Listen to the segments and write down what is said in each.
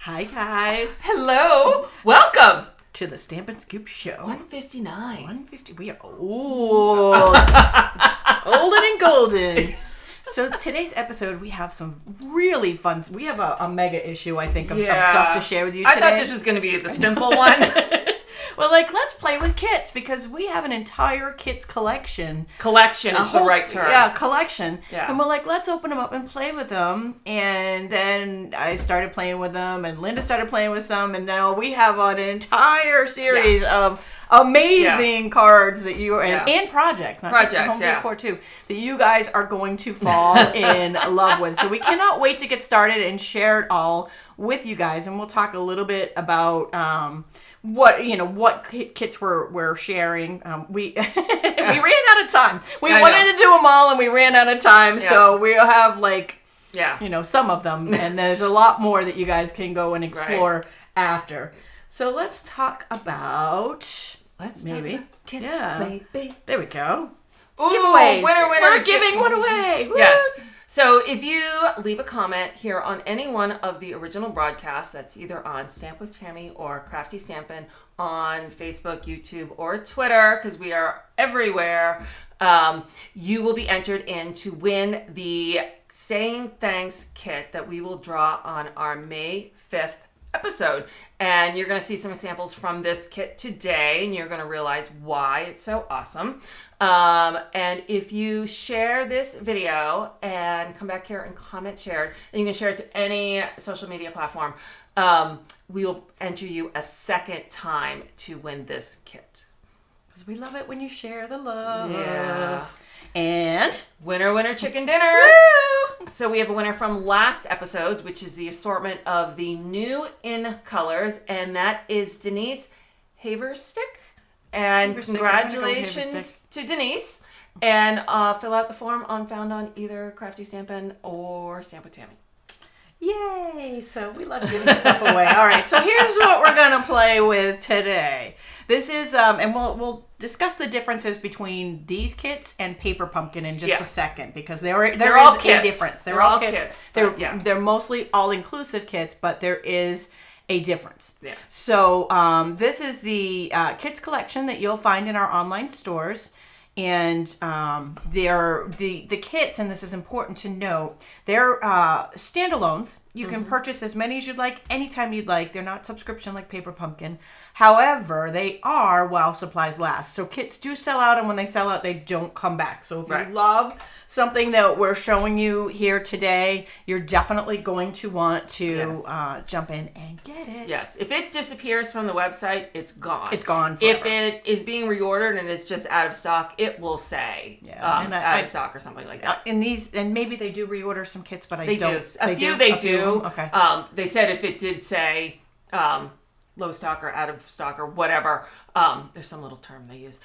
Hi, guys. Hello. Welcome to the Stampin Scoop Show. 159. 150. We are old. Olden and golden. So today's episode, we have some really fun. We have a mega issue, I think, of stuff to share with you today. I thought this was going to be the simple one. Well, let's play with kits because we have an entire kits collection. Collection is the right term. Yeah, collection. Yeah. And we're like, let's open them up and play with them. And then I started playing with them, and Linda started playing with some, and now we have an entire series of amazing cards that you and projects, not just the home decor too, that you guys are going to fall in love with. So we cannot wait to get started and share it all with you guys, and we'll talk a little bit about what kits we're sharing. We we ran out of time. We wanted to do them all, and we ran out of time. Yeah. So we'll have some of them, and there's a lot more that you guys can go and explore after. So let's talk about kits, baby. There we go. Ooh, giveaways. Winner. We're giving one away. Woo! Yes. So if you leave a comment here on any one of the original broadcasts, that's either on Stamp with Tammy or Crafty Stampin' on Facebook, YouTube, or Twitter, because we are everywhere, you will be entered in to win the Saying Thanks kit that we will draw on our May 5th episode. And you're going to see some samples from this kit today, and you're going to realize why it's so awesome. And if you share this video and come back here and comment share, and you can share it to any social media platform, we will enter you a second time to win this kit. Because we love it when you share the love. Yeah. And winner, chicken dinner. Woo! So we have a winner from last episodes, which is the assortment of the new in colors, and that is Denise Haverstick. And congratulations to Denise. And fill out the form found on either Crafty Stampin' or Stamp with Tammy. Yay! So we love giving stuff away. All right, so here's what we're going to play with today. This is, and we'll discuss the differences between these kits and Paper Pumpkin in just a second, because there is a difference. They're all kits. They're mostly all-inclusive kits, but there is a difference. Yeah. So this is the kits collection that you'll find in our online stores. And they're the kits, and this is important to note, they're standalones. You can purchase as many as you'd like, anytime you'd like. They're not subscription like Paper Pumpkin. However, they are while supplies last. So kits do sell out, and when they sell out, they don't come back. So if you love something that we're showing you here today, you're definitely going to want to jump in and get it. Yes. If it disappears from the website, it's gone. It's gone forever. If it is being reordered and it's just out of stock, it will say out of stock or something like that. And maybe they do reorder some kits, but they don't. A few they do. Okay. They said if it did say low stock or out of stock or whatever, there's some little term they use,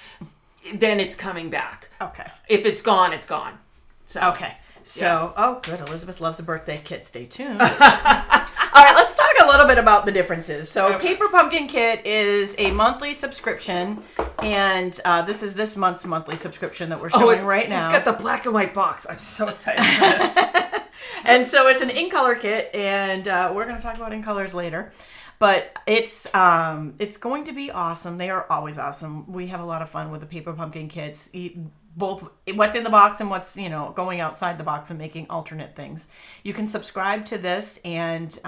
then it's coming back. Okay. If it's gone, it's gone. So, good. Elizabeth loves a birthday kit. Stay tuned. All right, let's talk a little bit about the differences. So, Paper Pumpkin Kit is a monthly subscription, and this is this month's monthly subscription that we're showing right now. It's got the black and white box. I'm so excited for this. And so it's an in-color kit, and we're going to talk about in-colors later. But it's going to be awesome. They are always awesome. We have a lot of fun with the Paper Pumpkin kits, both what's in the box and what's going outside the box and making alternate things. You can subscribe to this, and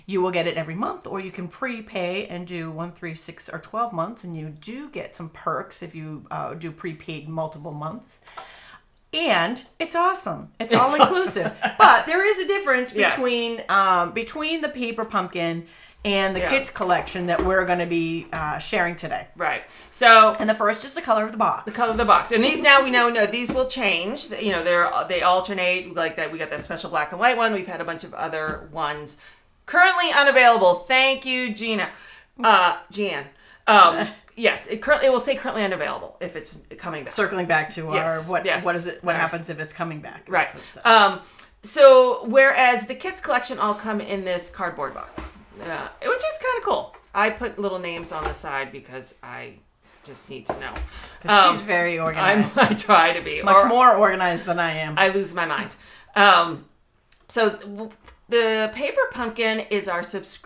you will get it every month, or you can prepay and do 1, 3, 6, or 12 months, and you do get some perks if you do prepaid multiple months. And it's awesome. It's all inclusive. Awesome. But there is a difference between the Paper Pumpkin and the kits collection that we're going to be sharing today. Right. So, and the first is the color of the box. The color of the box. And these now we know these will change. They alternate like that. We got that special black and white one. We've had a bunch of other ones currently unavailable. Thank you, Gina. Jan. Yes, it will say currently unavailable if it's coming back. Circling back to our what is it? What happens if it's coming back? Right. That's what it says. So whereas the kits collection all come in this cardboard box, which is kind of cool. I put little names on the side because I just need to know. She's very organized. I try to be. Much more organized than I am. I lose my mind. So the Paper Pumpkin is our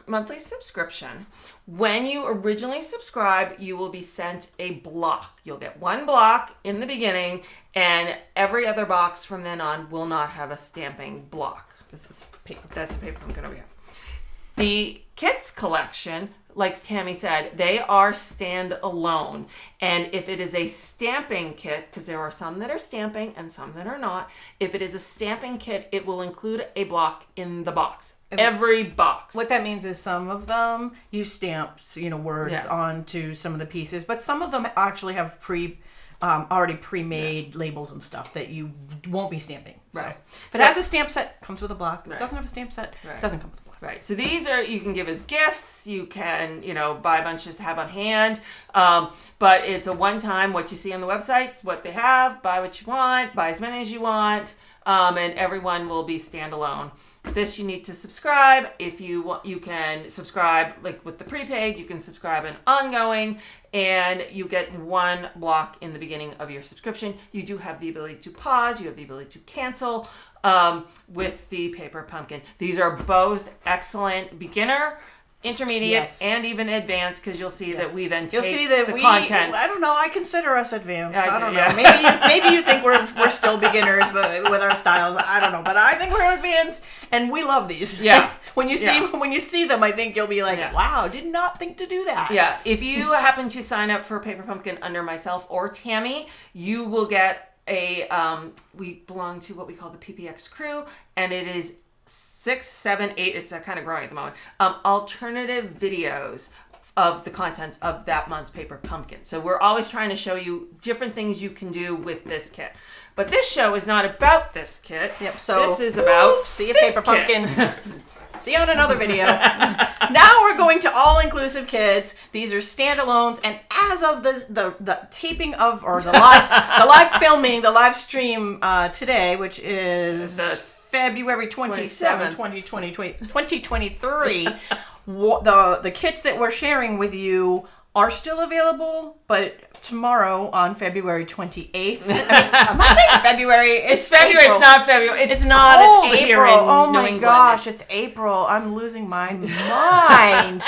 monthly subscription. When you originally subscribe, you will be sent a block. You'll get one block in the beginning, and every other box from then on will not have a stamping block. This is paper. That's the Paper Pumpkin over here. The kits collection, like Tammy said, they are standalone. And if it is a stamping kit, because there are some that are stamping and some that are not, if it is a stamping kit, it will include a block in the box. Every box. What that means is some of them you stamp, words onto some of the pieces, but some of them actually have already pre-made labels and stuff that you won't be stamping. Right. If it has a stamp set, comes with a block. If it doesn't have a stamp set, it doesn't come with a block. Right. So these are, you can give as gifts. You can, buy bunches to have on hand. But it's a one-time, what you see on the websites, what they have, buy what you want, buy as many as you want, and everyone will be standalone. This you need to subscribe. If you want, you can subscribe like with the prepaid. You can subscribe in ongoing, and you get one block in the beginning of your subscription. You do have the ability to pause. You have the ability to cancel with the Paper Pumpkin. These are both excellent beginner, intermediate, and even advanced, because you'll see that we then take the contents. I don't know. I consider us advanced. I don't know. Maybe you think we're still beginners, but with our styles, I don't know. But I think we're advanced, and we love these. Yeah. when you see them, I think you'll be like, wow, did not think to do that. Yeah. If you happen to sign up for Paper Pumpkin under myself or Tammy, you will get we belong to what we call the PPX crew, and it is 6, 7, 8, it's kind of growing at the moment, alternative videos of the contents of that month's Paper Pumpkin. So we're always trying to show you different things you can do with this kit. But this show is not about this kit. Yep, so this is about see you, Paper Pumpkin. See you on another video. Now we're going to all-inclusive kits. These are standalones, and as of the taping of, or the live filming, the live stream today, which is February 27, 2023, the kits that we're sharing with you are still available, but tomorrow on February 28th. Am I saying February? It's February. April. It's not February. It's not. Cold it's here April. in Oh New my England. gosh, it's April. I'm losing my mind.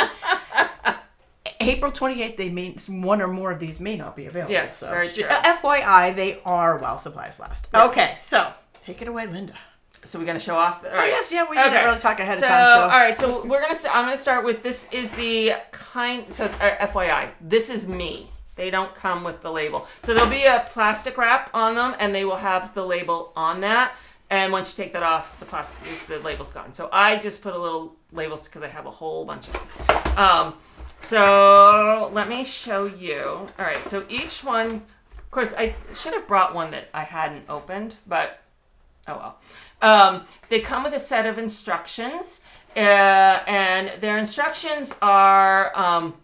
April 28th, one or more of these may not be available. Yes, so. very true. FYI, they are while supplies last. Yes. Okay, so take it away, Linda. So we're gonna show off. All right. We didn't really talk ahead of time. So all right, so I'm gonna start with this is the FYI, this is me. They don't come with the label, so there'll be a plastic wrap on them, and they will have the label on that. And once you take that off, the label's gone. So I just put a little labels because I have a whole bunch of them. So let me show you. All right, so each one, of course, I should have brought one that I hadn't opened, but oh well. They come with a set of instructions, and their instructions are kind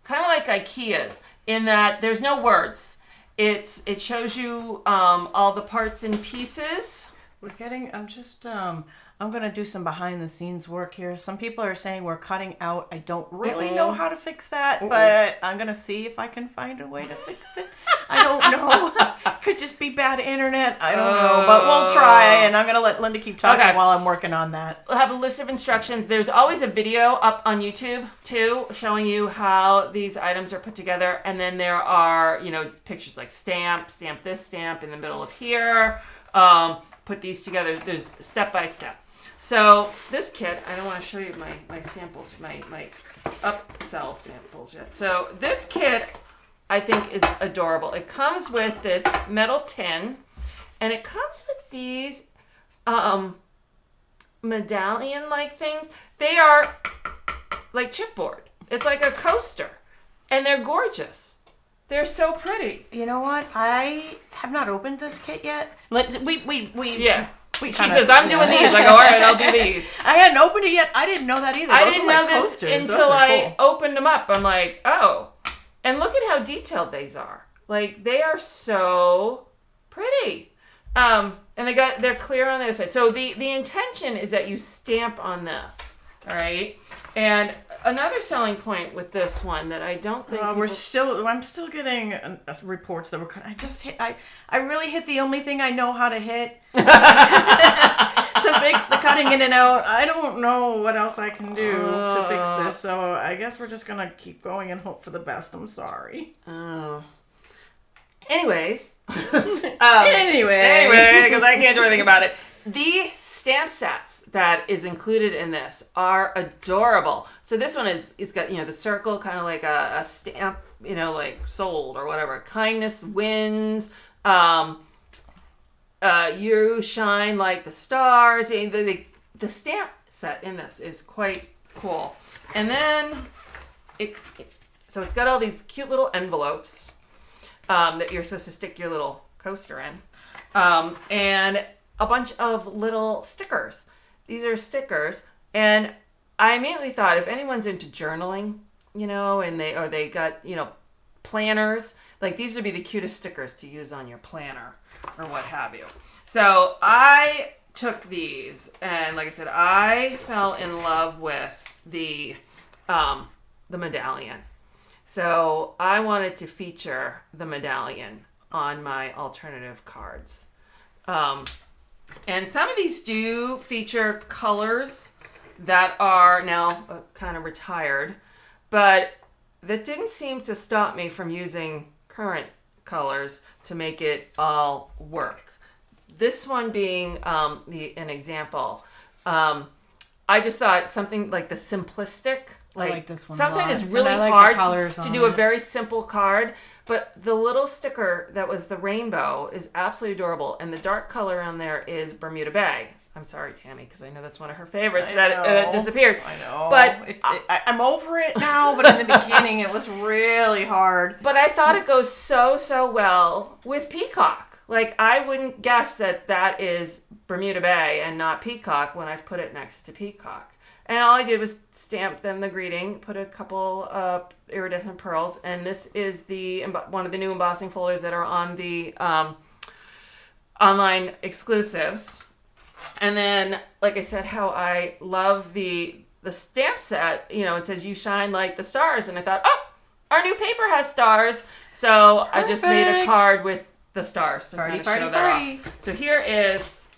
of like IKEA's in that there's no words. It shows you all the parts and pieces. I'm going to do some behind the scenes work here. Some people are saying we're cutting out. I don't really know how to fix that, but I'm going to see if I can find a way to fix it. I don't know. Could just be bad internet. I don't know, but we'll try, and I'm going to let Linda keep talking while I'm working on that. We'll have a list of instructions. There's always a video up on YouTube, too, showing you how these items are put together, and then there are, pictures like stamp this, stamp in the middle of here, put these together. There's step by step. So this kit, I don't want to show you my samples, my upsell samples yet. So this kit, I think, is adorable. It comes with this metal tin, and it comes with these medallion-like things. They are like chipboard. It's like a coaster, and they're gorgeous. They're so pretty. You know what? I have not opened this kit yet. She says, I'm doing these. I go, all right, I'll do these. I hadn't opened it yet. I didn't know that either. I didn't know this until I opened them up. I'm like, oh. And look at how detailed these are. Like, they are so pretty. And they're clear on the other side. So the intention is that you stamp on this. All right. And another selling point with this one that I don't think I'm still getting reports that I really hit the only thing I know how to hit. to fix the cutting in and out. I don't know what else I can do to fix this, so I guess we're just gonna keep going and hope for the best. I'm sorry. Oh. Anyways. Anyway, because I can't do anything about it. The stamp sets that is included in this are adorable. So this one is got, the circle, kind of like a stamp, like sold or whatever. Kindness wins. You shine like the stars. The stamp set in this is quite cool. And then so it's got all these cute little envelopes that you're supposed to stick your little coaster in. And a bunch of little stickers. These are stickers. And I immediately thought, if anyone's into journaling, and they got, planners, like these would be the cutest stickers to use on your planner or what have you. So I took these, and like I said, I fell in love with the medallion. So I wanted to feature the medallion on my alternative cards. And some of these do feature colors that are now kind of retired, but that didn't seem to stop me from using current colors to make it all work. This one being an example. I just thought something like the simplistic, I like this one something a lot. that's really like hard to do a very simple card, but the little sticker that was the rainbow is absolutely adorable, and the dark color on there is Bermuda Bay. I'm sorry, Tammy, because I know that's one of her favorites that disappeared. I know. But I'm over it now, but in the beginning it was really hard. But I thought it goes so well with peacock. Like, I wouldn't guess that is Bermuda Bay and not peacock when I've put it next to peacock. And all I did was stamp then the greeting, put a couple iridescent pearls, and this is one of the new embossing folders that are on the online exclusives. And then, like I said, how I love the stamp set. It says "You shine like the stars," and I thought, oh, our new paper has stars, so I just made a card with the stars to kind of show that off. So here is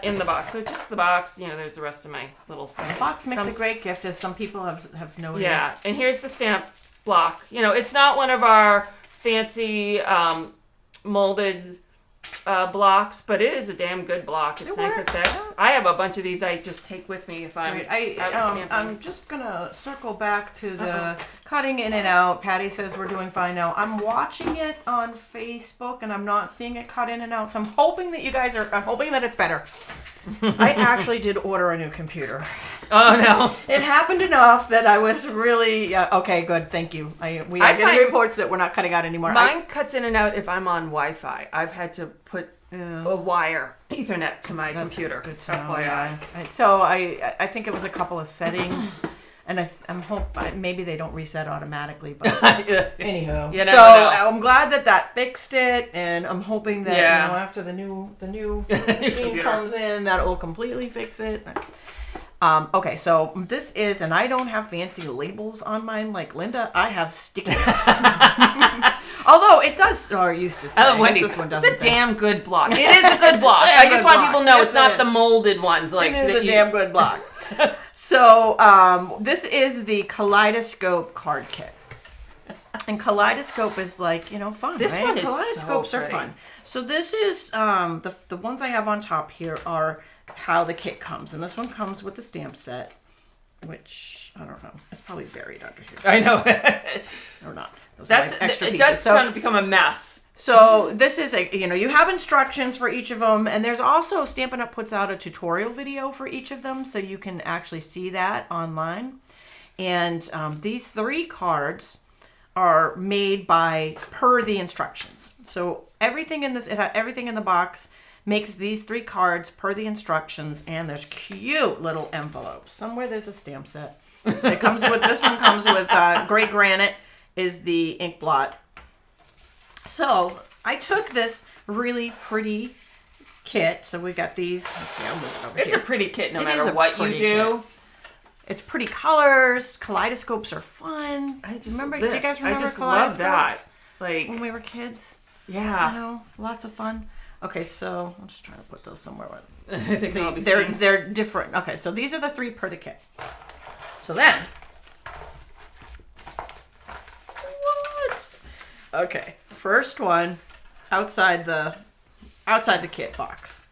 in the box. So just the box. There's the rest of my little thing. The box makes a great gift, as some people have noted. Yeah, and here's the stamp block. It's not one of our fancy molded blocks, but it is a damn good block. It's nice and thick. I have a bunch of these I just take with me if I'm I'm just gonna circle back to the cutting in and out. Patty says we're doing fine now. I'm watching it on Facebook and I'm not seeing it cut in and out, so I'm hoping that I'm hoping that it's better. I actually did order a new computer. Oh no! It happened enough that I was really okay. Good, thank you. We are getting reports that we're not cutting out anymore. Mine cuts in and out if I'm on Wi-Fi. I've had to put a wire Ethernet to my computer. Good to know, yeah. So I think it was a couple of settings, and I'm hoping maybe they don't reset automatically. But anyhow, so I'm glad that fixed it, and I'm hoping that after the new machine comes in, that will completely fix it. Okay, so this is, and I don't have fancy labels on mine like Linda. I have sticky notes. Although it does, or used to say. Wendy, this one it's a damn good block. It is a good block. I just want people to know it's not the molded one. Like, it is a damn good block. So this is the Kaleidoscope card kit. And Kaleidoscope is like, fun. This right? one is Kaleidoscopes are fun. So this is, the ones I have on top here are how the kit comes. And this one comes with the stamp set, which, I don't know, it's probably buried under here. I know. Or not. It does kind of become a mess. So this is you have instructions for each of them, and there's also Stampin' Up puts out a tutorial video for each of them, so you can actually see that online. And these 3 cards are made per the instructions. So everything in the box makes these 3 cards per the instructions, and there's cute little envelopes. Somewhere there's a stamp set. This one comes with gray granite is the ink blot. So I took this really pretty kit. So we got these. Let's see, I'll move it over It's here. a pretty kit no matter what you do. Kit. It's pretty colors. Kaleidoscopes are fun. Did you guys remember I just kaleidoscopes? love that. Like when we were kids. Yeah. Lots of fun. Okay, so I'm just trying to put those somewhere. I think They're different. Okay, so these are the 3 per the kit. So then, what? Okay, first one outside the kit box.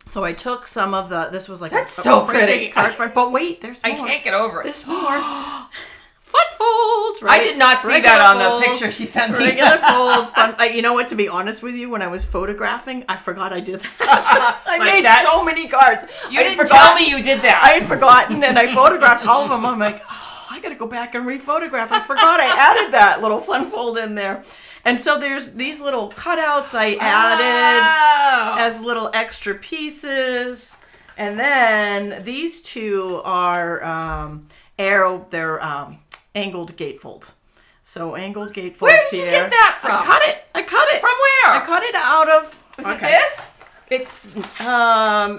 So I took some of this was like That's so pretty. Card front, but wait, there's more. I can't get over it. There's more. Fun folds, right? I did not see Regular that on fold, the picture she sent me. Regular fold, fun. You know what? To be honest with you, when I was photographing, I forgot I did that. I Like made that? so many cards. You didn't tell me you did that. I had forgotten, and I photographed all of them. I'm like, oh, I got to go back and re-photograph. I forgot I added that little fun fold in there. And so there's these little cutouts I added as little extra pieces. And then these 2 are they're angled gatefolds. So angled gatefolds Where did here. you get that from? I cut it. From where? I cut it out of... Was it this? It's,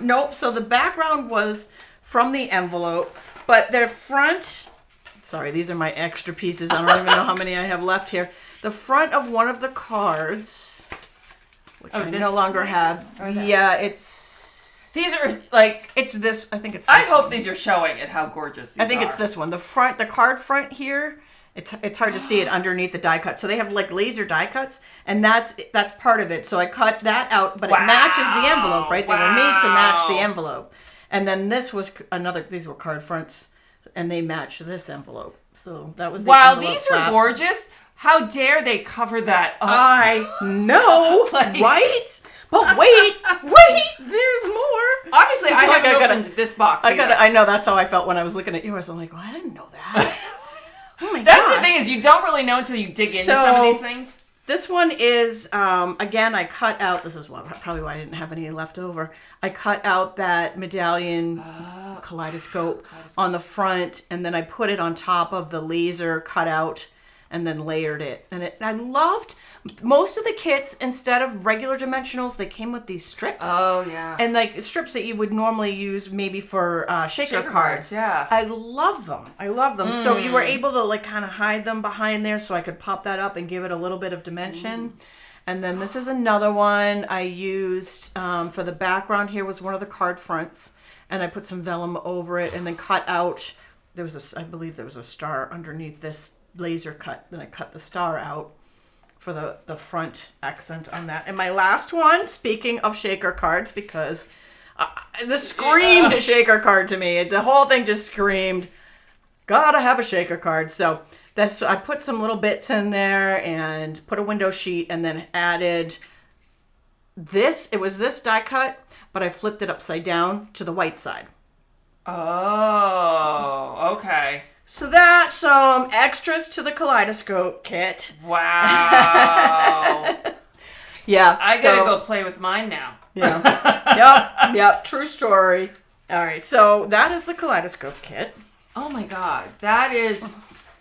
nope. So the background was from the envelope, but their front... Sorry, these are my extra pieces. I don't even know how many I have left here. The front of one of the cards, which I no longer have. Yeah, it's... These are like... It's this. I think it's I this hope one. These are showing it how gorgeous these are. I think it's this one. The card front here, it's hard to see it underneath the die cut. So they have like laser die cuts, and that's part of it. So I cut that out, but it matches the envelope, right? They were made to match the envelope. And then this was these were card fronts, and they match this envelope. So that was the envelope these flap. are gorgeous. How dare they cover that up? I know, right? But wait, there's more. Obviously, I haven't opened this box. I know, that's how I felt when I was looking at yours. I'm like, well, I didn't know that. Oh my god. That's the thing is, you don't really know until you dig into some of these things. This one is, again, I cut out, this is probably why I didn't have any left over. I cut out that medallion kaleidoscope on the front, and then I put it on top of the laser cutout, and then layered it. And I loved most of the kits, instead of regular dimensionals, they came with these strips. Oh, yeah. And like strips that you would normally use maybe for shaker cards. Yeah. I love them. So you were able to like kind of hide them behind there so I could pop that up and give it a little bit of dimension. And then this is another one I used for the background. Here was one of the card fronts. And I put some vellum over it and then cut out, I believe there was a star underneath this laser cut. Then I cut the star out for the front accent on that. And my last one, speaking of shaker cards, because this screamed a shaker card to me. The whole thing just screamed, gotta have a shaker card. So I put some little bits in there and put a window sheet and then added this. It was this die cut, but I flipped it upside down to the white side. Oh, okay. So that's some extras to the kaleidoscope kit. Wow. Yeah. I gotta go play with mine now. Yeah. Yep. True story. All right. So that is the kaleidoscope kit. Oh my god. That is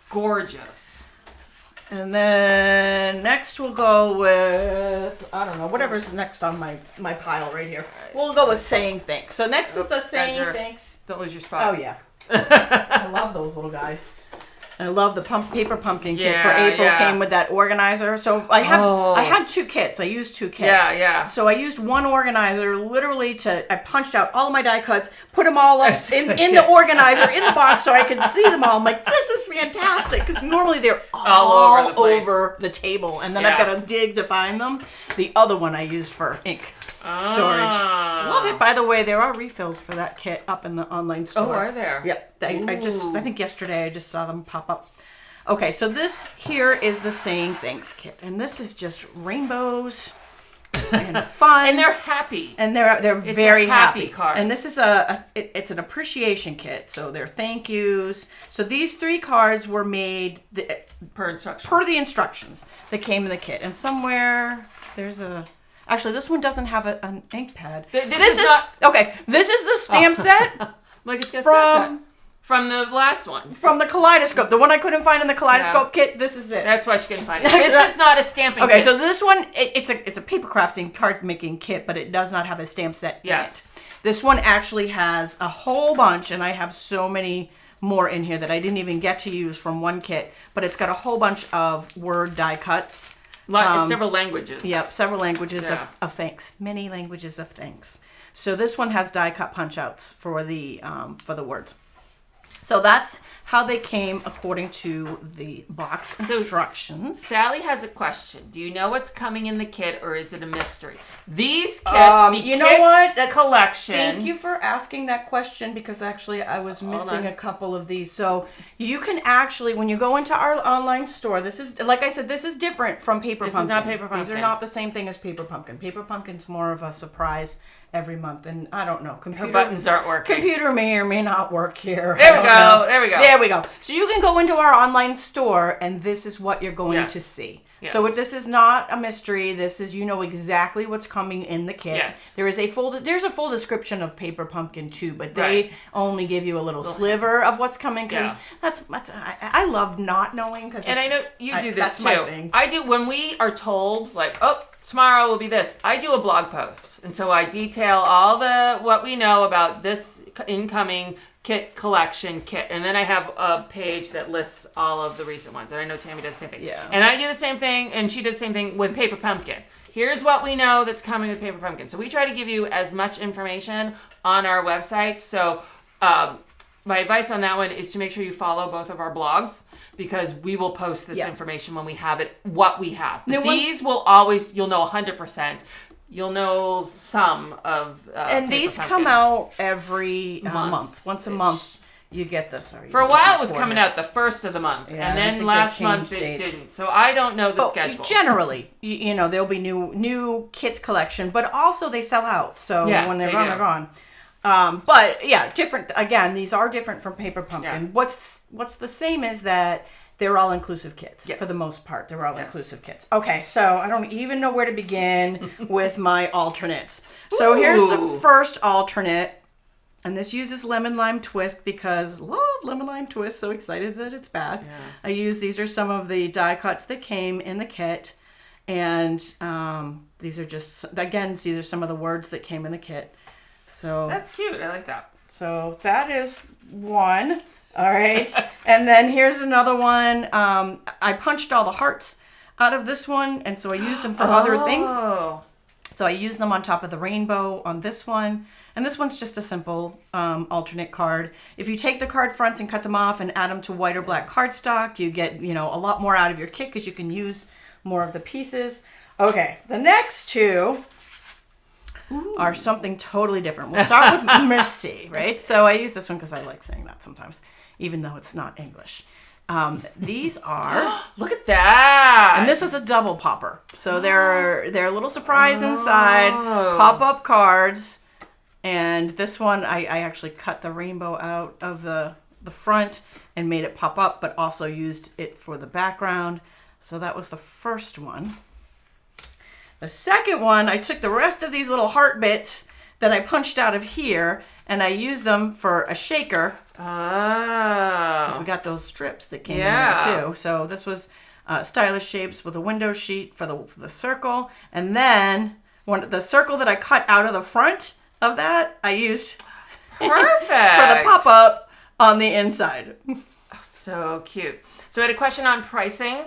gorgeous. And then next we'll go with, I don't know, whatever's next on my pile right here. We'll go with saying thanks. So next is the saying thanks. Don't lose your spot. Oh, yeah. I love those little guys. I love the paper pumpkin kit for April. Came with that organizer. So I had 2 kits. I used 2 kits. Yeah. So I used one organizer literally I punched out all of my die cuts, put them all up in the organizer in the box so I could see them all. I'm like, this is fantastic, because normally they're all over the table, and then I've got to dig to find them. The other one I used for ink storage. Love it. By the way, there are refills for that kit up in the online store. Oh, are there? Yep. I think yesterday I just saw them pop up. Okay, so this here is the saying thanks kit, and this is just rainbows and fun, and they're happy, and they're very happy. Card. And this is it's an appreciation kit, so they're thank yous. So these 3 cards were made per the instructions that came in the kit, and somewhere there's a. Actually, this one doesn't have an ink pad. This is the stamp set. Like it's got from the last one. From the kaleidoscope. The one I couldn't find in the kaleidoscope kit, this is it. That's why she couldn't find it. This is not a stamping kit. Okay, so this one, it's a paper crafting card making kit, but it does not have a stamp set in it. This one actually has a whole bunch, and I have so many more in here that I didn't even get to use from one kit, but it's got a whole bunch of word die cuts Several languages. Yep, several languages Yeah. of thanks. Many languages of thanks. So this one has die cut punch outs for the words. So that's how they came according to the box instructions. Sally has a question. Do you know what's coming in the kit, or is it a mystery? These kits, know what? The collection. Thank you for asking that question, because actually I was missing a couple of these. So you can actually, when you go into our online store, this is, like I said, this is different from Paper Pumpkin. This is not Paper Pumpkin. These are not the same thing as Paper Pumpkin. Paper Pumpkin's more of a surprise every month, and I don't know. Her buttons aren't working. Computer may or may not work here. There we go. So you can go into our online store, and this is what you're going to see. Yes. So this is not a mystery. This is, you know exactly what's coming in the kit. Yes. There's a full description of Paper Pumpkin too, but they only give you a little sliver of what's coming, because I love not knowing. And I know you do this too. My thing. I do when we are told, like, oh, tomorrow will be this. I do a blog post, and so I detail all what we know about this incoming kit collection kit, and then I have a page that lists all of the recent ones. And I know Tammy does the same thing. Yeah. And I do the same thing, and she does the same thing with Paper Pumpkin. Here's what we know that's coming with Paper Pumpkin. So we try to give you as much information on our website. So my advice on that one is to make sure you follow both of our blogs, because we will post this information when we have it, what we have. But these will always, you'll know 100%. You'll know some of and Paper these Pumpkin. come out every month. Once a month, you get this. For a while, it was coming out the first of the month, Yeah, and I then think last they've month changed it dates. didn't. So I don't know the schedule. Generally, you know, there'll be new kits collection, but also they sell out. So when they're gone, they're gone. But yeah, different. Again, these are different from Paper Pumpkin. Yeah. What's the same is that they're all inclusive kits for the most part. They're all inclusive kits. Okay, so I don't even know where to begin with my alternates. So here's the first alternate, and this uses lemon lime twist, because love lemon lime twist. So excited that it's back. Yeah. These are some of the die cuts that came in the kit, and these are just, again, these are some of the words that came in the kit. So that's cute. I like that. So that is one. All right. And then here's another one. I punched all the hearts out of this one, and so I used them for other things. So I used them on top of the rainbow on this one. And this one's just a simple alternate card. If you take the card fronts and cut them off and add them to white or black cardstock, you get, a lot more out of your kit, because you can use more of the pieces. Okay, the next two are something totally different. We'll start with Merci, right? So I use this one because I like saying that sometimes, even though it's not English. These are... Look at that! And this is a double popper. So they're a little surprise inside. Pop-up cards. And this one, I actually cut the rainbow out of the front and made it pop up, but also used it for the background. So that was the first one. The second one, I took the rest of these little heart bits that I punched out of here, and I used them for a shaker. Because we got those strips that came in there too. So this was stylish shapes with a window sheet for the circle. And then the circle that I cut out of the front of that, I used perfect for the pop-up on the inside. So cute. So I had a question on pricing.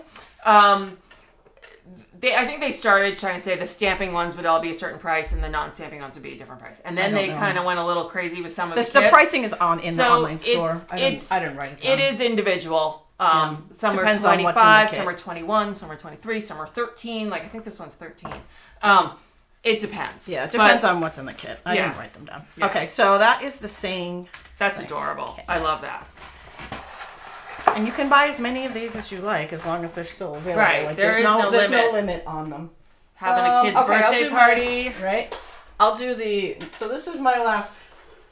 I think they started trying to say the stamping ones would all be a certain price and the non-stamping ones would be a different price. And then they kind of went a little crazy with some of the kits. The pricing is in the online store. I didn't write it down. It is individual. Some Depends are 25, on some are 21, some are 23, some are 13. Like, I think this one's 13. It depends. Yeah, it depends on what's in the kit. I didn't write them down. Yeah. Okay, so that is the same. That's adorable. Kit. I love that. And you can buy as many of these as you like, as long as they're still available. Right, like, there's no limit on them. Having a kid's birthday party. Right? I'll do so this is my last,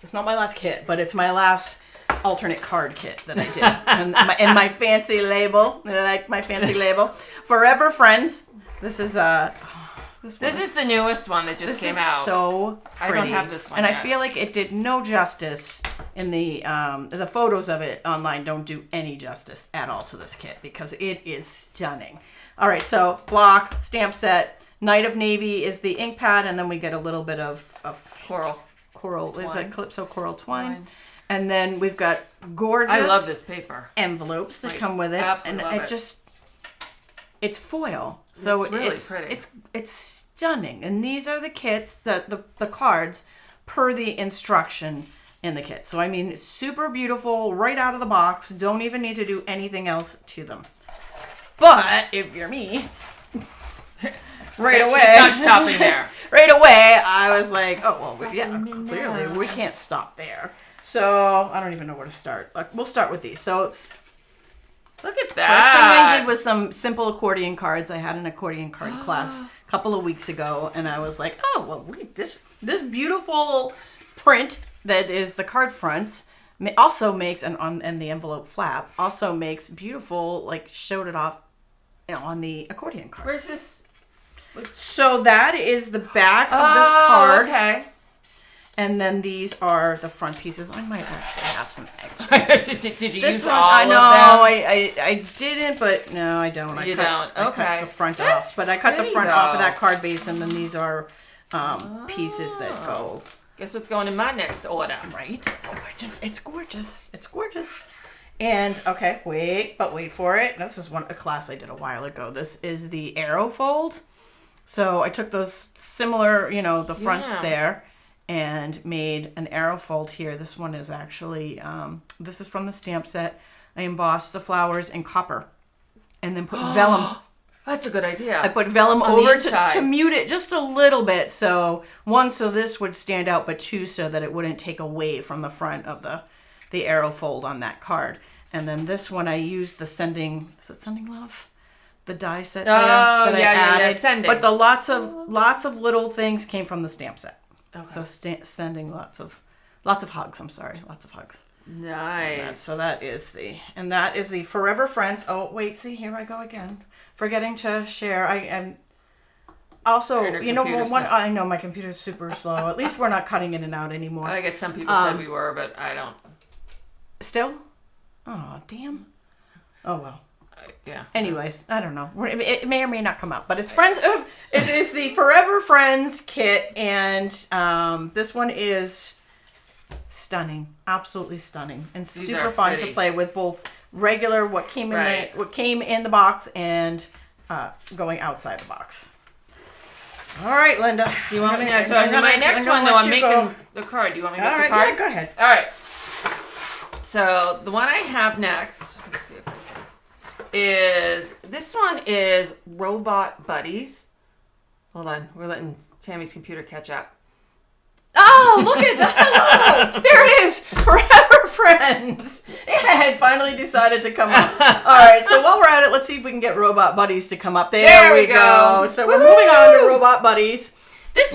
it's not my last kit, but it's my last alternate card kit that I did. and my fancy label, I like my fancy label. Forever Friends. This is This is the newest one that just came out. So pretty. I don't have this one and yet. I feel like it did no justice in the photos of it online. Don't do any justice at all to this kit, because it is stunning. All right, so block, stamp set, Night of Navy is the ink pad, and then we get a little bit of coral. Is that Calypso coral twine? And then we've got gorgeous. I love this paper. Envelopes that come with it, Absolutely and love it. just it's foil. So it's really pretty. It's stunning. And these are the kits, the cards per the instruction in the kit. So I mean, super beautiful right out of the box. Don't even need to do anything else to them. But if you're me, right away. She's not stopping there. Right away, I was like, oh, well, clearly we can't stop there. So I don't even know where to start. We'll start with these. So look at that. first thing I did was some simple accordion cards. I had an accordion card class a couple of weeks ago, and I was like, oh, well, this beautiful print that is the card fronts also makes, and the envelope flap, also makes beautiful, like, showed it off on the accordion cards. Where's this? So that is the back of this card. Okay. And then these are the front pieces. I might actually have some extra pieces. Did you This use one, all I of know, them? I didn't, but no, I don't. I cut the front That's off. But I cut the pretty, front off of though. that card base, and then these are pieces that go. Guess what's going in my next order? Right? Gorgeous. It's gorgeous. It's gorgeous. And, okay, wait for it. This is a class I did a while ago. This is the arrow fold. So I took those similar, the fronts there, and made an arrow fold here. This one is actually, this is from the stamp set. I embossed the flowers in copper and then put vellum. That's a good idea. I put vellum On the over inside. to mute it just a little bit. So one, so this would stand out, but two, so that it wouldn't take away from the front of the arrow fold on that card. And then this one, I used the Sending Love? The die set there that I added. Sending. But the lots of little things came from the stamp set. Okay. So sending lots of hugs. I'm sorry, lots of hugs. Nice. So that is the Forever Friends. Oh wait, see, here I go again, forgetting to share. I am also, I know my computer's super slow. At least we're not cutting in and out anymore. I guess some people said we were, but I don't. Still? Oh damn. Oh well. Yeah. Anyways, I don't know. It may or may not come out, but it's Friends. It is the Forever Friends kit, and this one is stunning, absolutely stunning, and super fun to play with. Both regular, what came in the box, and going outside the box. All right, Linda. Do you want me? So my next one, though, I'm making the card. Do you want me to make the card? Yeah, go ahead. All right. So the one I have next. Let's see if I can. This one is Robot Buddies. Hold on, we're letting Tammy's computer catch up. Oh, look at that! Hello, there it is. Forever Friends. It finally decided to come up. All right, so while we're at it, let's see if we can get Robot Buddies to come up. There we go. So we're moving on to Robot Buddies. This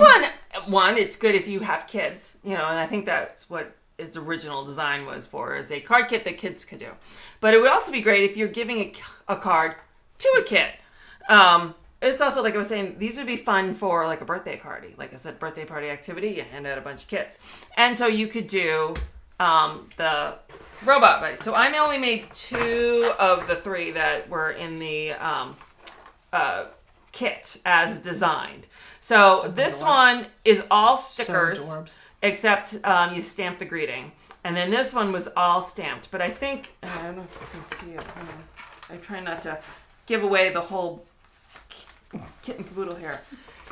one, it's good if you have kids, and I think that's what its original design was for, is a card kit that kids could do. But it would also be great if you're giving a card to a kid. It's also, like I was saying, these would be fun for like a birthday party. Like I said, birthday party activity, you hand out a bunch of kits. And so you could do the Robot Buddy. So I only made 2 of the 3 that were in the kit as designed. So this one is all stickers, except you stamp the greeting. And then this one was all stamped. But I think, I don't know if you can see it. I try not to give away the whole kit and caboodle here.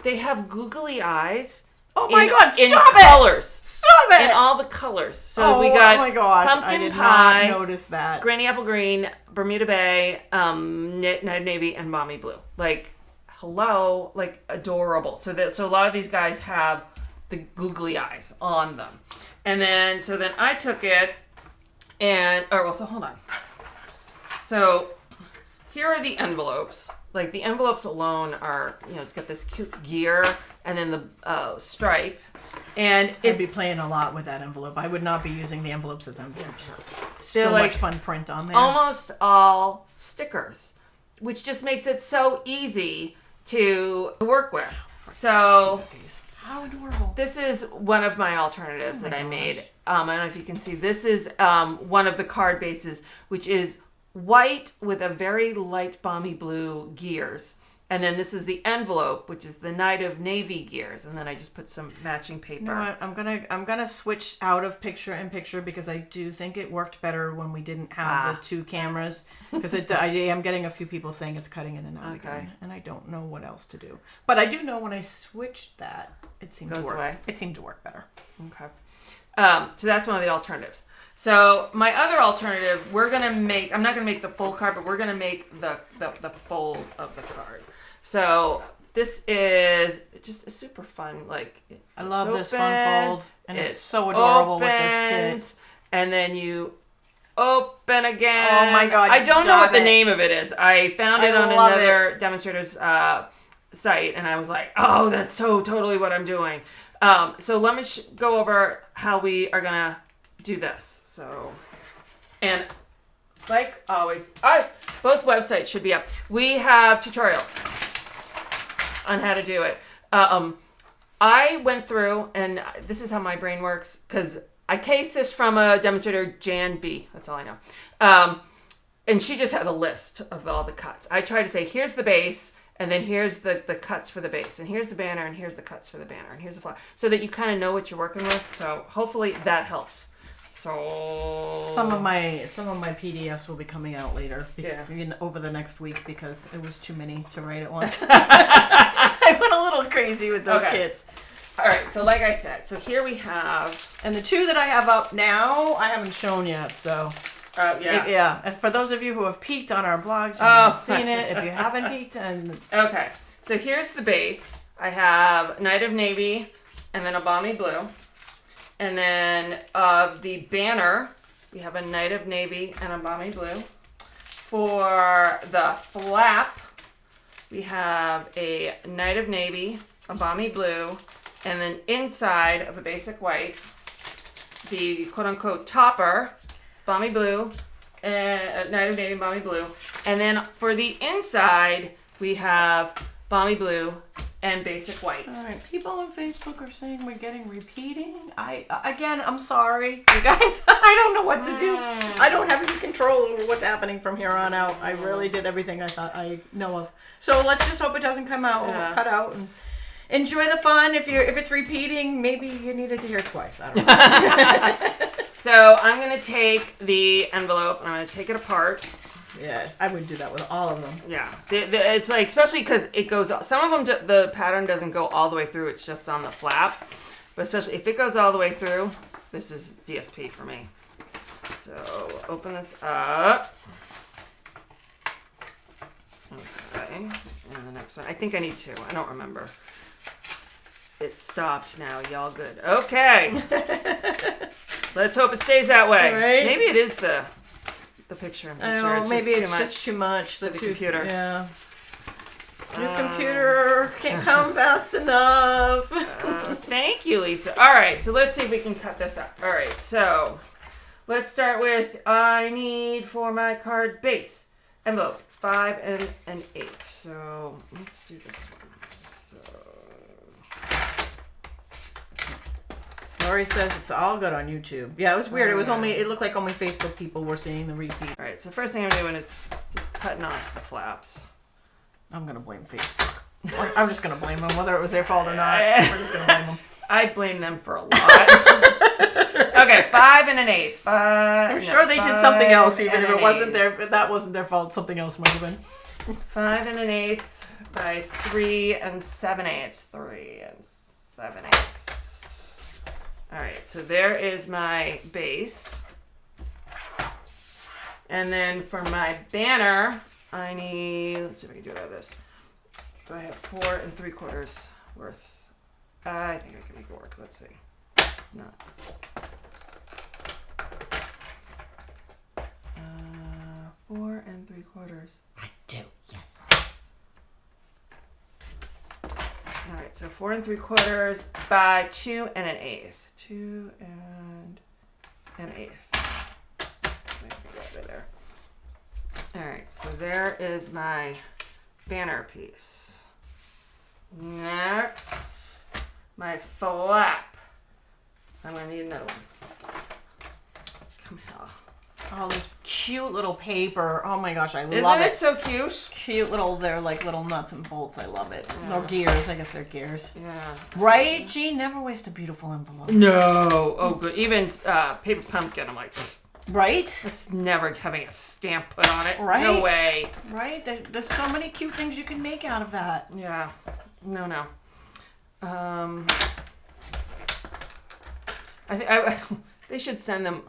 They have googly eyes. Oh my God, stop in it! colors. Stop it! In all the colors. So we got pumpkin pie, not notice that. Granny Apple Green, Bermuda Bay, Night Navy, and Balmy Blue. Like, hello, like adorable. So a lot of these guys have the googly eyes on them. And then I took it so hold on. So here are the envelopes. Like the envelopes alone are, it's got this cute gear and then the stripe. And I'd be playing a lot with that envelope. I would not be using the envelopes as envelopes. So like much fun print on there. Almost all stickers, which just makes it so easy to work with. So how adorable. This is one of my alternatives that I made. I don't know if you can see. This is one of the card bases, which is white with a very light balmy blue gears. And then this is the envelope, which is the Knight of Navy gears. And then I just put some matching paper. You know what? I'm gonna switch out of picture in picture because I do think it worked better when we didn't have the two cameras. Because I am getting a few people saying it's cutting in and out again, and I don't know what else to do. But I do know when I switched that, it seemed to work. Away. It seemed to work better. Okay. So that's one of the alternatives. So my other alternative, we're gonna make. I'm not gonna make the full card, but we're gonna make the fold of the card. So this is just a super fun, like, I love this fun fold, and it's so adorable with this kit. And then you open again. Oh my God! I don't know what the name of it is. I found it on another demonstrator's site, and I was like, oh, that's so totally what I'm doing. So let me go over how we are gonna do this. So, and like always, both websites should be up. We have tutorials on how to do it. I went through, and this is how my brain works, because I cased this from a demonstrator, Jan B. That's all I know. And she just had a list of all the cuts. I tried to say, here's the base, and then here's the cuts for the base, and here's the banner, and here's the cuts for the banner, and here's the flower, so that you kind of know what you're working with. So hopefully that helps. So some of my PDFs will be coming out later, over the next week, because it was too many to write at once. I went a little crazy with those kits. All right, so like I said, so here we have, and the two that I have up now, I haven't shown yet. So and for those of you who have peeked on our blogs, you've seen it. If you haven't peeked, and okay, so here's the base. I have Knight of Navy, and then a Balmy Blue. And then of the banner, we have a Knight of Navy and a Balmy Blue. For the flap, we have a Knight of Navy, a Balmy Blue, and then inside of a basic white, the quote-unquote topper, Balmy Blue, and Knight of Navy, Balmy Blue. And then for the inside, we have Balmy Blue and basic white. All right, people on Facebook are saying we're getting repeating. I'm sorry, you guys. I don't know what to do. I don't have any control over what's happening from here on out. I really did everything I thought I know of. So let's just hope it doesn't come out or cut out. And enjoy the fun. If it's repeating, maybe you needed to hear it twice. I don't know. So I'm gonna take the envelope and I'm gonna take it apart. Yes, I would do that with all of them. Yeah, it's like, especially because it goes. Some of them, the pattern doesn't go all the way through. It's just on the flap. But especially if it goes all the way through, this is DSP for me. So open this up. Okay, and the next one. I think I need two. I don't remember. It stopped now. Y'all good? Okay. Let's hope it stays that way. Right. Maybe it is the picture. I don't know, maybe it's just too much. The computer. Yeah. Your computer can't come fast enough. Thank you, Lisa. All right, so let's see if we can cut this up. All right, so let's start with, I need for my card base envelope 5 and an 8. So let's do this one. Lori says it's all good on YouTube. Yeah, it was weird. It looked like only Facebook people were seeing the repeat. All right, so first thing I'm doing is just cutting off the flaps. I'm going to blame Facebook. I'm just going to blame them, whether it was their fault or not. We're just going to blame them. I blame them for a lot. Okay, 5 and an 8. I'm sure they did something else, even if it wasn't if that wasn't their fault. Something else might have been. 5 and an 8 by 3 and 7/8. 3 and 7/8. All right, so there is my base. And then for my banner, I need, let's see if I can do it out of this. Do I have 4 3/4 worth? I think I can make it work. Let's see. Not. 4 3/4. I do, yes. All right, so 4 3/4 by 2 and an 1/8. 2 and an 1/8. There. All right, so there is my banner piece. Next, my flap. I'm gonna need another one. Come here. All this cute little paper. Oh my gosh, I love Isn't it. it so cute? Cute little, they're like little nuts and bolts. I love it. Yeah. Or gears. I guess they're gears. Yeah. Right? Gee, never waste a beautiful envelope. No. Oh, good. Even paper pumpkin, I'm like... Right? It's never having a stamp put on it. Right? No way. Right? There's so many cute things you can make out of that. Yeah. No. They should send them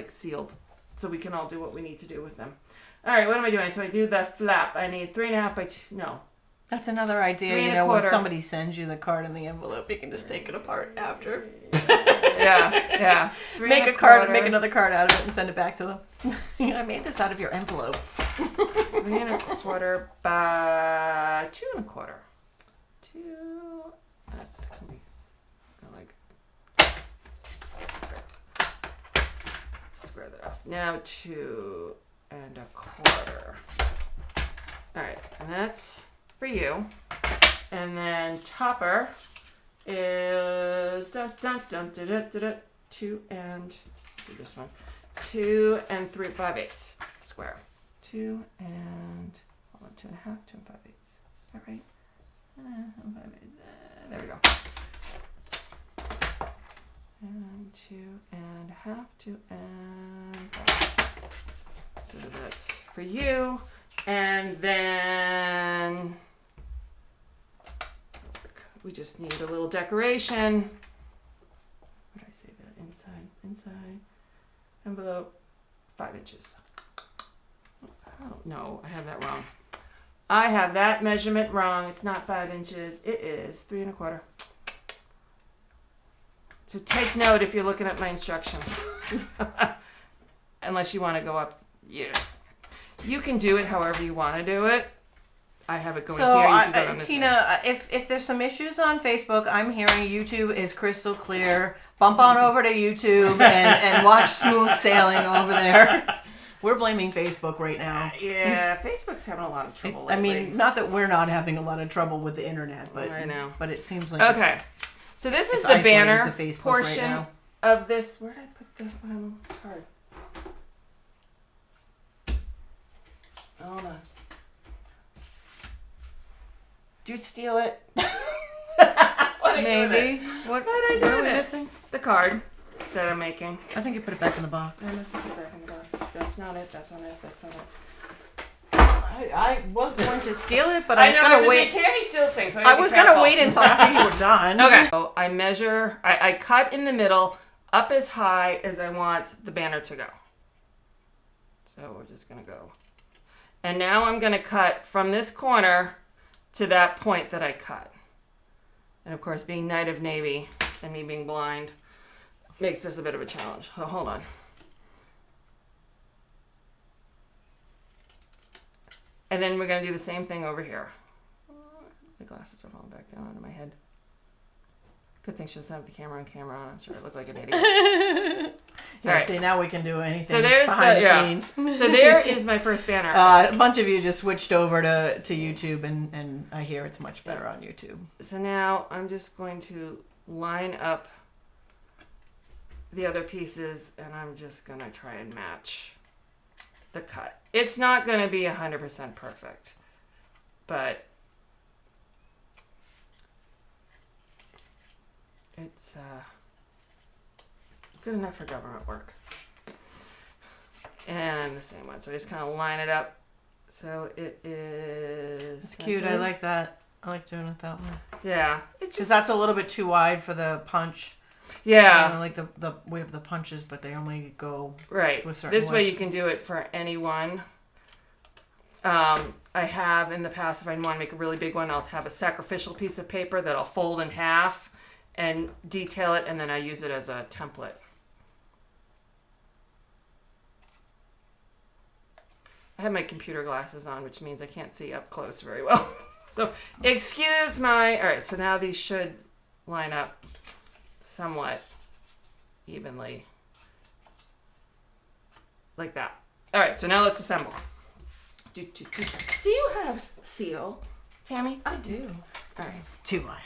sealed, so we can all do what we need to do with them. All right, what am I doing? So I do the flap. I need 3.5 by 2. No. That's another idea. You know, when somebody sends you the card in the envelope, you can just take it apart after. Yeah. Make a card, make another card out of it, and send it back to them. I made this out of your envelope. 3.25 by 2.25. That's gonna be like square that up. Now 2.25. All right, and that's for you. And then topper is 2 and do this one. 2 and 3/5 square. 2 and 2.5, 2 and 5/8. Is that right? There we go. And 2.5, 2 and 5. So that's for you. And then we just need a little decoration. What did I say that? Inside envelope, 5 inches. Oh, no, I have that wrong. I have that measurement wrong. It's not 5 inches. It is 3.25. So take note if you're looking at my instructions. Unless you want to go up. Yeah. You can do it however you want to do it. I have it going here. You can go on this Tina, if there's some issues on Facebook, I'm hearing YouTube is crystal clear. Bump on over to YouTube and watch Smooth Sailing over there. We're blaming Facebook right now. Yeah, Facebook's having a lot of trouble lately. I mean, not that we're not having a lot of trouble with the internet, but I know. But it seems like okay. So this is the banner portion right of this. Where did I put the card? Hold on. Did you steal it? Maybe. What are we missing? The card that I'm making. I think you put it back in the box. I must have put it back in the box. That's not it. I was going to steal it, but I was going to wait. Tammy steals things, so I was going to wait until after you were done. Okay. So I measure. I cut in the middle up as high as I want the banner to go. So we're just going to go. And now I'm going to cut from this corner to that point that I cut. And of course, being Knight of Navy and me being blind makes this a bit of a challenge. Oh, hold on. And then we're going to do the same thing over here. My glasses are falling back down onto my head. Good thing she doesn't have the camera on. I'm sure I look like an idiot. Yeah, right. See, now we can do anything so there's behind the scenes. So there is my first banner. A bunch of you just switched over to YouTube, and I hear it's much better on YouTube. So now I'm just going to line up the other pieces, and I'm just going to try and match the cut. It's not going to be 100% perfect, but it's good enough for government work. And the same one. So I just kind of line it up. So it is... It's cute. I like that. I like doing it that way. Yeah. Because that's a little bit too wide for the punch. Yeah. You know, like we have the punches, but they only go right. to a certain This way width. you can do it for anyone. I have in the past, if I want to make a really big one, I'll have a sacrificial piece of paper that I'll fold in half and detail it, and then I use it as a template. I have my computer glasses on, which means I can't see up close very well. So excuse my... All right, so now these should line up somewhat evenly. Like that. All right, so now let's assemble. Do you have seal, Tammy? I do. All right. Do I?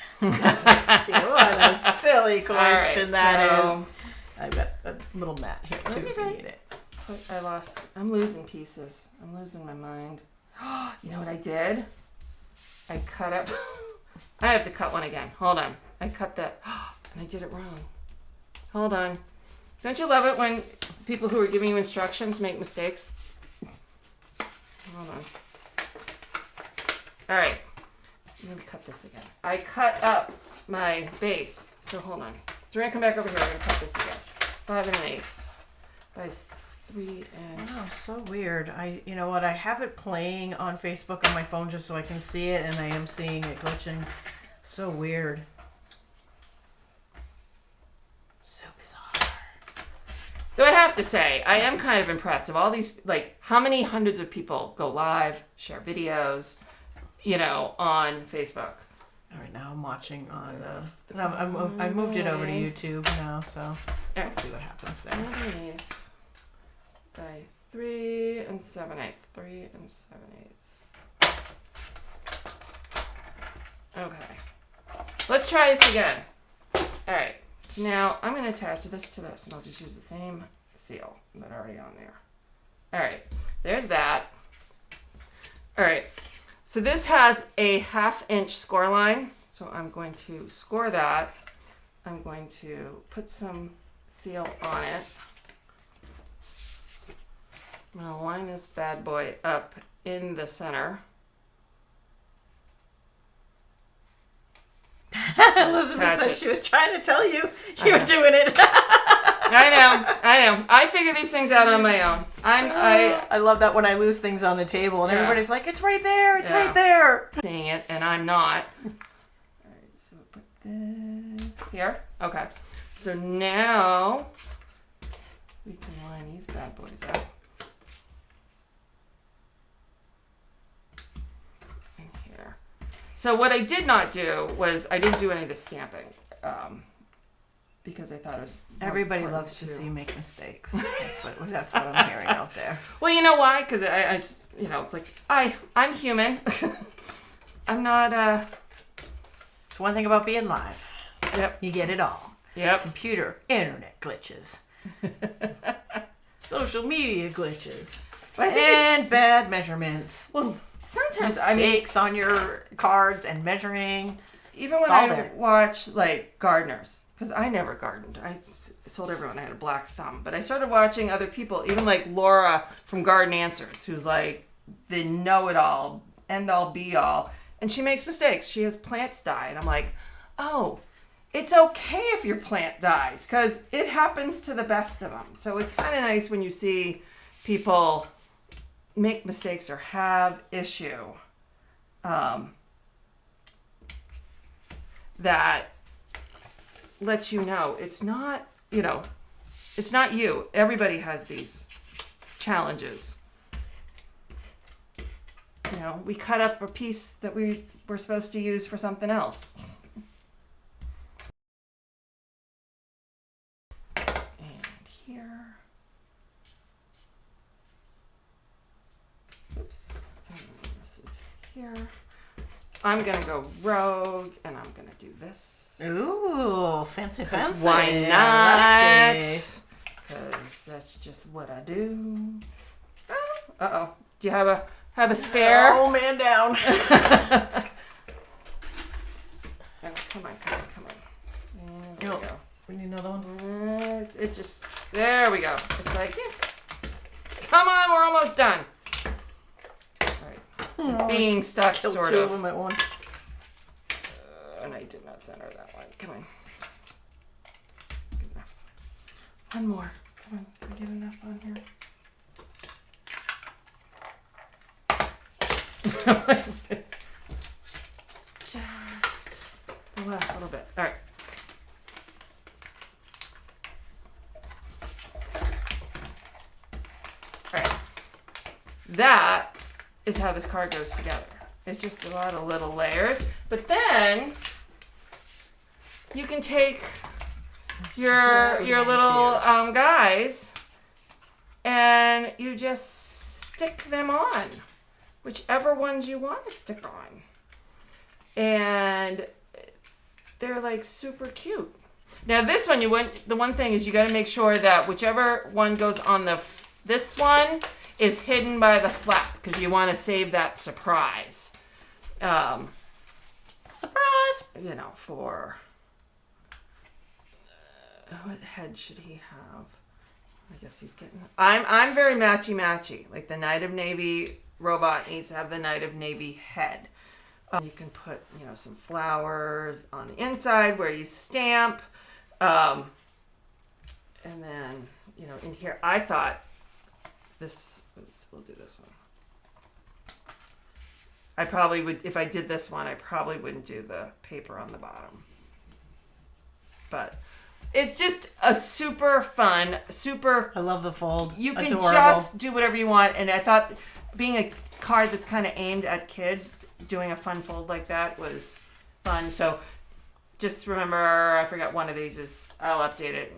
See, what a silly question that is. I've got a little mat here too if you need it. I'm losing pieces. I'm losing my mind. You know what I did? I cut up. I have to cut one again. Hold on. I cut that. And I did it wrong. Hold on. Don't you love it when people who are giving you instructions make mistakes? Hold on. All right. Let me cut this again. I cut up my base. So hold on. So we're going to come back over here. We're going to cut this again. 5 1/8 by 3 and... Oh, so weird. You know what? I have it playing on Facebook on my phone just so I can see it, and I am seeing it glitching. So weird. So bizarre. Though I have to say, I am kind of impressed of all these, like, how many hundreds of people go live, share videos, on Facebook. All right, now I'm watching on. I've moved it over to YouTube now, so let's see what happens there. 1/8 by 3 7/8. 3 7/8. Okay. Let's try this again. All right. So now I'm going to attach this to this, and I'll just use the same seal that's already on there. All right. There's that. All right. So this has a 1/2 inch score line. So I'm going to score that. I'm going to put some seal on it. I'm going to line this bad boy up in the center. Elizabeth said she was trying to tell you were doing it. I know. I figure these things out on my own. I love that when I lose things on the table and everybody's like, it's right there, it's right there. Seeing it, and I'm not. All right, so put this here. Okay. So now we can line these bad boys up. In here. So what I did not do was I didn't do any of the stamping. Because I thought it was... Everybody loves to see you make mistakes. That's what I'm hearing out there. Well, you know why? Because I just, it's like, I'm human. I'm not... It's one thing about being live. Yep. You get it all. Yep. Computer, internet glitches. Social media glitches. And bad measurements. Well, sometimes mistakes on your cards and measuring. Even when I watch, like, gardeners... Because I never gardened. I told everyone I had a black thumb. But I started watching other people, even like Laura from Garden Answers, who's like the know-it-all, end-all, be-all. And she makes mistakes. She has plants die. And I'm like, oh, it's okay if your plant dies. Because it happens to the best of them. So it's kind of nice when you see people make mistakes or have issue. That... lets you know it's not, it's not you. Everybody has these challenges. We cut up a piece that we were supposed to use for something else. And here. Oops. And this is here. I'm going to go rogue, and I'm going to do this. Ooh, fancy. Why not? Because that's just what I do. Uh-oh. Do you have a spare? Oh, man down. Oh, come on. And there we go. We need another one. It just, there we go. It's like, come on, we're almost done. All right. It's being stuck, sort two of. of them at once. And I did not center that one. Come on. Good enough. One more. Come on. Can we get enough on here? Just the last little bit. All right. All right. That is how this card goes together. It's just a lot of little layers. But then you can take your little guys and you just stick them on. Whichever ones you want to stick on. And they're like super cute. Now this one, the one thing is you got to make sure that whichever one goes on This one is hidden by the flap because you want to save that surprise. Surprise! You know, for what head should he have? I guess he's getting. I'm very matchy. Like the Knight of Navy robot needs to have the Knight of Navy head. You can put, you know, some flowers on the inside where you stamp. And then, you know, in here, I thought this, we'll do this one. I probably would, if I did this one, I probably wouldn't do the paper on the bottom. But it's just a super fun, super... I love the fold. You can Adorable. just do whatever you want. And I thought being a card that's kind of aimed at kids, doing a fun fold like that was fun. So just remember, I forgot one of these is, I'll update it.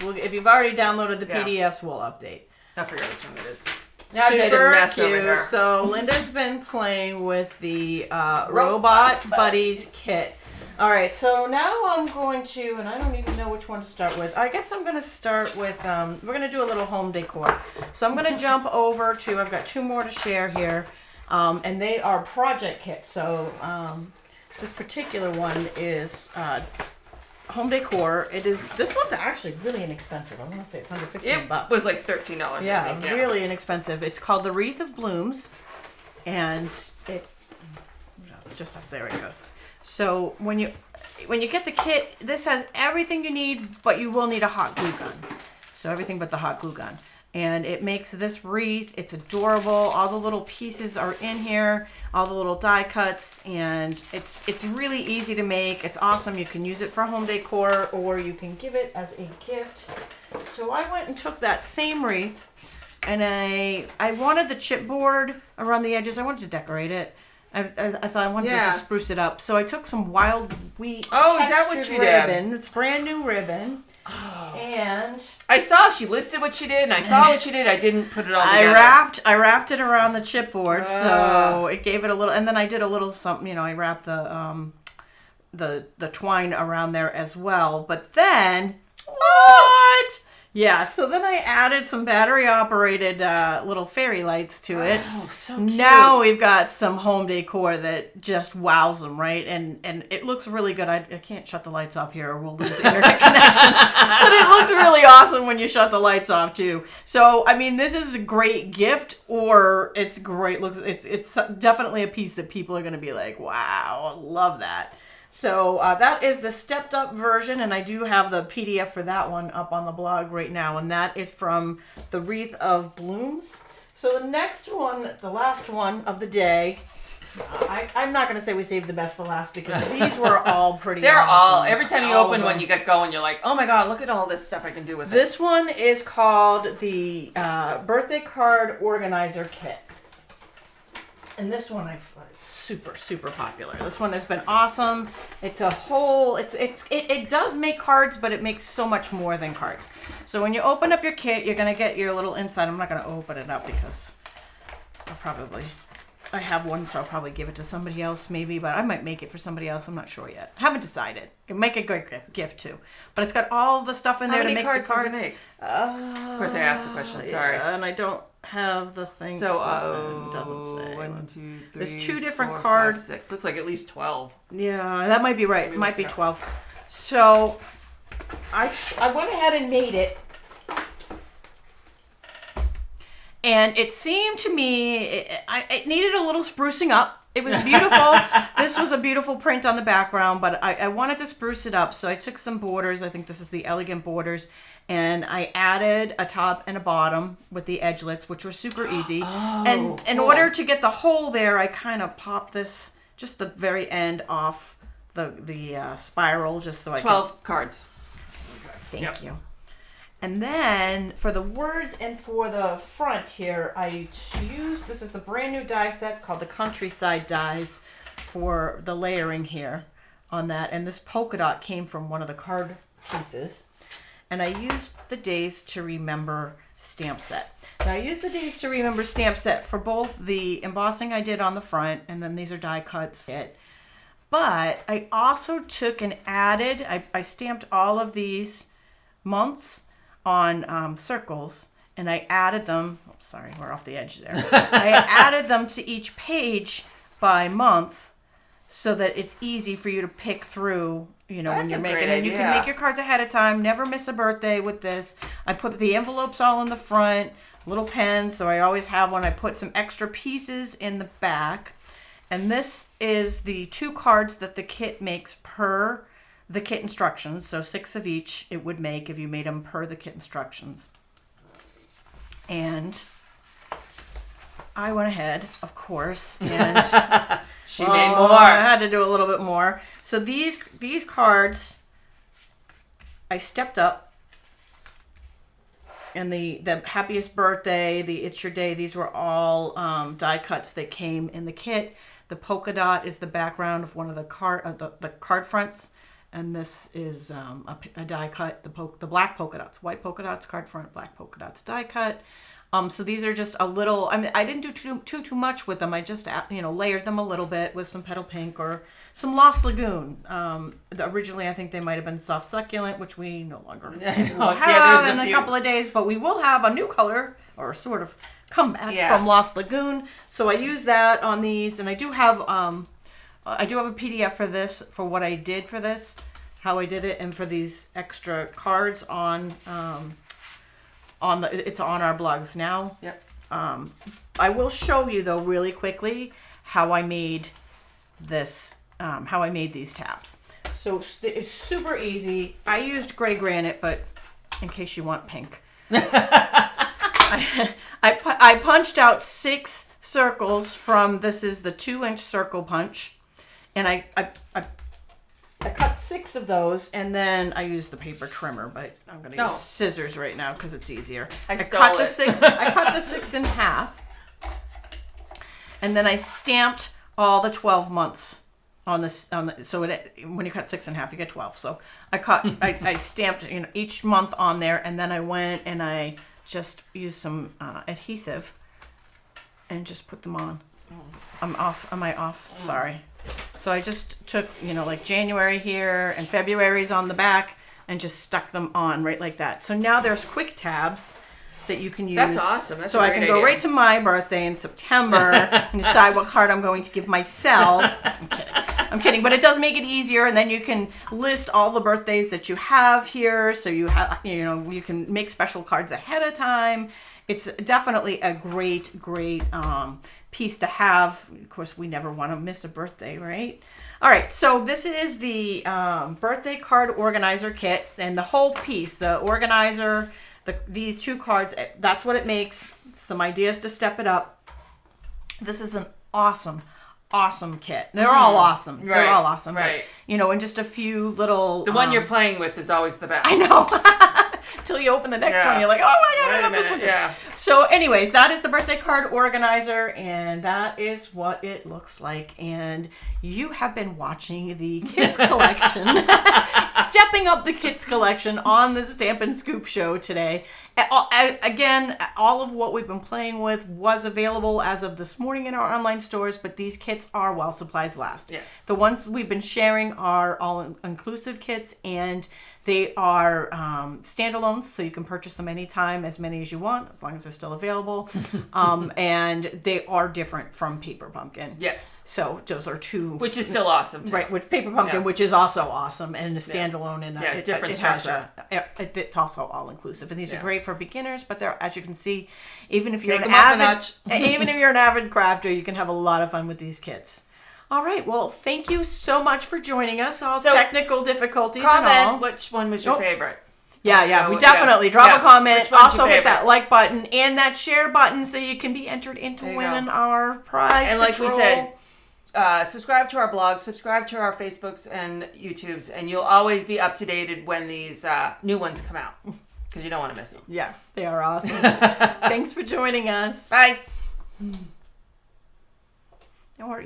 If you've already downloaded the PDFs, we'll update. I forget which one it is. Now Super I made a mess cute. over here. So Linda's been playing with the Robot Buddies kit. All right, so now I'm going to, and I don't even know which one to start with. I guess I'm going to start with, we're going to do a little home decor. So I'm going to jump over to, I've got two more to share here, and they are project kits. So this particular one is home decor. This one's actually really inexpensive. I want to say it's under $15. It was like $13. Yeah, really inexpensive. It's called the Wreath of Blooms, and it just up there it goes. So when you get the kit, this has everything you need, but you will need a hot glue gun. So everything but the hot glue gun. And it makes this wreath. It's adorable. All the little pieces are in here, all the little die cuts, and it's really easy to make. It's awesome. You can use it for home decor, or you can give it as a gift. So I went and took that same wreath, and I wanted the chipboard around the edges. I wanted to decorate it. I thought I wanted to just spruce it up. So I took some wild wheat textured ribbon. It's brand new ribbon. Oh. And I saw she listed what she did, and I saw what she did. I didn't put it all together. I wrapped it around the chipboard, so it gave it a little. And then I did a little something. You know, I wrapped the twine around there as well. But then what? Yeah, so then I added some battery-operated little fairy lights to it. Oh, so cute. Now we've got some home decor that just wows them, right? And it looks really good. I can't shut the lights off here or we'll lose internet connection. But it looks really awesome when you shut the lights off, too. So, I mean, this is a great gift, or it's great. It's definitely a piece that people are going to be like, wow, I love that. So that is the stepped up version, and I do have the PDF for that one up on the blog right now, and that is from the Wreath of Blooms. So the next one, the last one of the day, I'm not going to say we saved the best for last because these were all pretty They're awesome. all, every time you open one, you get going, you're like, oh my God, look at all this stuff I can do with it. This one is called the Birthday Card Organizer Kit. And this one super popular. This one has been awesome. It's a whole, it does make cards, but it makes so much more than cards. So when you open up your kit, you're gonna get your little inside. I'm not gonna open it up because I have one, so I'll probably give it to somebody else maybe, but I might make it for somebody else. I'm not sure yet. Haven't decided. It make a great gift too. But it's got all the stuff in there to make the cards. How many cards does it make? Of course I asked the question, sorry. Yeah, and I don't have the thing. So, it doesn't say. 1, 2, 3, There's two different 4, cards. 5, 6. Looks like at least 12. Yeah, that might be right. It might be 12. So I went ahead and made it. And it seemed to me, it needed a little sprucing up. It was beautiful. This was a beautiful print on the background, but I wanted to spruce it up. So I took some borders. I think this is the Elegant Borders. And I added a top and a bottom with the edgelets, which were super easy. Oh, and in order to get the hole there, I kind of popped this, just the very end off the spiral, just so I 12 cards. Thank you. And then for the words and for the front here, I used, this is the brand new die set called the Countryside Dies for the layering here on that. And this polka dot came from one of the card pieces. And I used the Days to Remember stamp set. Now I used the Days to Remember stamp set for both the embossing I did on the front, and then these are die cuts fit. But I also took and added, I stamped all of these months on circles, and I added them. Oh, sorry, we're off the edge there. I added them to each page by month so that it's easy for you to pick through, when you're making it. You can make your cards ahead of time. Never miss a birthday with this. I put the envelopes all in the front, little pens, so I always have one. I put some extra pieces in the back. And this is the 2 cards that the kit makes per the kit instructions. So 6 of each it would make if you made them per the kit instructions. And I went ahead, of course, and she made more. I had to do a little bit more. So these cards, I stepped up. And the happiest birthday, the it's your day, these were all die cuts that came in the kit. The polka dot is the background of one of the card fronts, and this is a die cut. The black polka dots, white polka dots, card front, black polka dots, die cut. So these are just a little. I mean, I didn't do too much with them. I just layered them a little bit with some petal pink or some Lost Lagoon. Originally, I think they might have been soft succulent, which we no longer will have in a couple of days. But we will have a new color or sort of comeback from Lost Lagoon. So I use that on these, and I do have a PDF for this, for what I did for this, how I did it, and for these extra cards it's on our blogs now. Yep. I will show you though really quickly how I made this, how I made these tabs. So it's super easy. I used gray granite, but in case you want pink, I punched out 6 circles from, this is the 2-inch circle punch, and I cut 6 of those, and then I used the paper trimmer, but I'm going to use scissors right now because it's easier. I cut the 6 in half, and then I stamped all the 12 months on this. When you cut 6 in half, you get 12. So I stamped each month on there, and then I went and I just used some adhesive and just put them on. I'm off. Am I off? Sorry. So I just took, like January here and February's on the back and just stuck them on right like that. So now there's quick tabs that you can use. That's awesome. That's so I can go right to my birthday in September and decide what card I'm going to give myself. I'm kidding. But it does make it easier, and then you can list all the birthdays that you have here. So you have, you can make special cards ahead of time. It's definitely a great piece to have. Of course, we never want to miss a birthday, right? All right, so this is the birthday card organizer kit, and the whole piece, the organizer, these 2 cards, that's what it makes. Some ideas to step it up. This is an awesome kit. They're all awesome. Right. They're all awesome. Right. But, and just a few little... The one you're playing with is always the best. I know. Until you open the next one, you're like, oh my God, I love this one too. Yeah. So anyways, that is the birthday card organizer, and that is what it looks like. And you have been watching the Kids Collection, stepping up the Kids Collection on the Stampin Scoop Show today. Again, all of what we've been playing with was available as of this morning in our online stores, but these kits are while supplies last. Yes. The ones we've been sharing are all-inclusive kits, and they are standalones, so you can purchase them anytime, as many as you want, as long as they're still available. And they are different from Paper Pumpkin. Yes. So those are 2... Which is still awesome, too. Right, with Paper Pumpkin, which is also awesome, and a standalone. And different structure. It's also all-inclusive. And these are great for beginners, but they're, as you can see, even if you're an avid crafter, you can have a lot of fun with these kits. All right. Well, thank you so much for joining us. Technical difficulties and all. Which one was your favorite? Yeah. We definitely drop a comment. Also hit that like button and that share button so you can be entered into winning our prize. And like we said, subscribe to our blog, subscribe to our Facebooks and YouTubes, and you'll always be up to date when these new ones come out because you don't want to miss them. Yeah, they are awesome. Thanks for joining us. Bye. Or